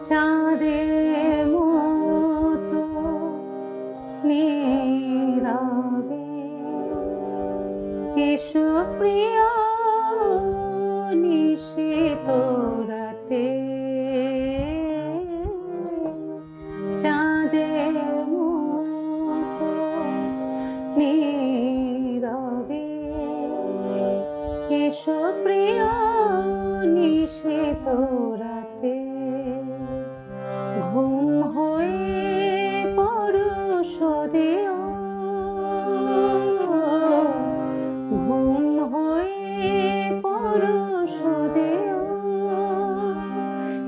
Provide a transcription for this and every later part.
চাঁদের মতো নীরবে এসো প্রিয় নিশীথ রাতে, চাঁদের মতো নীরবে এসো প্রিয় নিশীথ রাতে, ঘুম হয়ে পরশ দিও, ঘুম হয়ে পরশ দিও,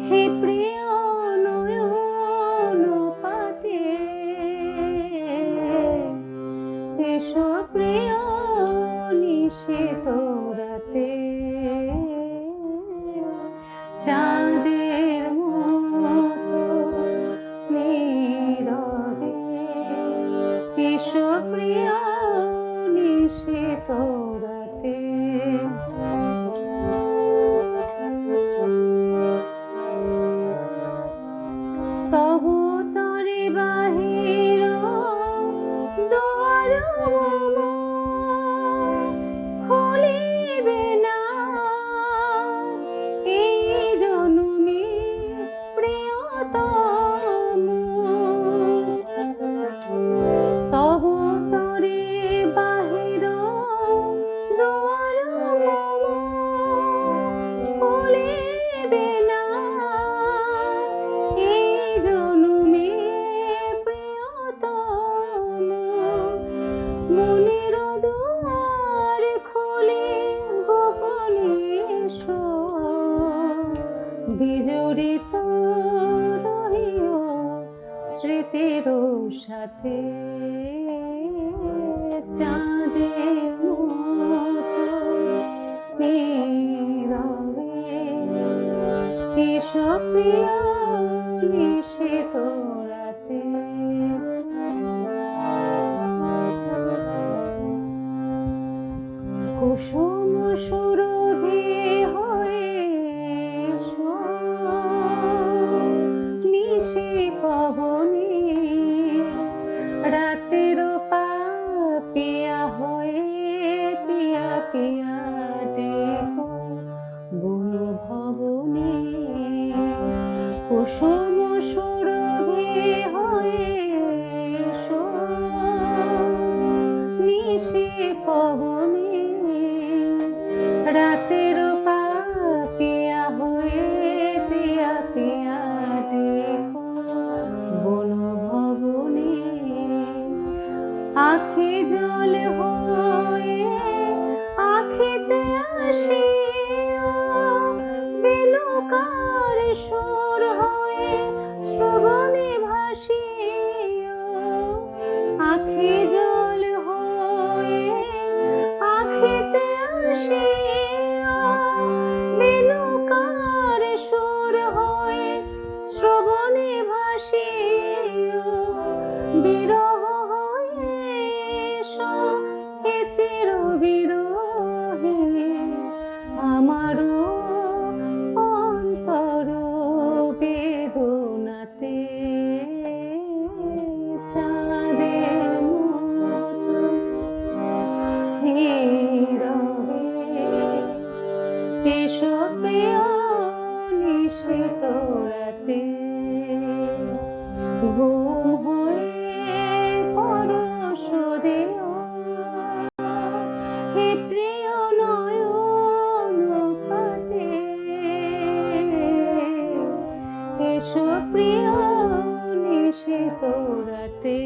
হে প্রিয় নয়ন পাতে, এসো প্রিয় নিশীথ রাতে, চাঁদের মতো নীরবে এসো প্রিয় নিশীথ রাতে। তবু তরে বাহির দুয়ার মম খুলিবে না, এই জনমে প্রিয়তম। তবু তরে বাহির দুয়ার মম খুলিবে না, এই জনমে প্রিয়তম। মনের দুয়ার খুলে গোপনে এসো, বিজড়িত রহিও স্মৃতির সাথে, চাঁদের মতো নীরবে এসো প্রিয় নিশীথ রাতে। কুসুম সুরভি হয়ে এসো নিশি পবনে, রাতের পাপিয়া হয়ে পিয়া পিয়া ডেকো বন ভবনে। কুসুম সুরভি হয়ে এসো নিশি পবনে, রাতের পাপিয়া হয়ে পিয়া পিয়া ডেকো বন ভবনে। আখি জল হয়ে আখিতে আসিও, বেলুকার সুর হয়ে শ্রবণে ভাসিও, আখি জল হয়ে আখিতে আসিও, বেলুকার সুর হয়ে শ্রবণে ভাসিও, বিরহ হয়ে এসো হে চির বিরহে আমারও অন্তর বেদনাতে, চাঁদের মতো নীরবে এসো প্রিয় নিশীথ রাতে, ঘুম হয়ে পরশ দিও, হে প্রিয় নয়ন পাতে, এসো প্রিয় নিশীথ রাতে।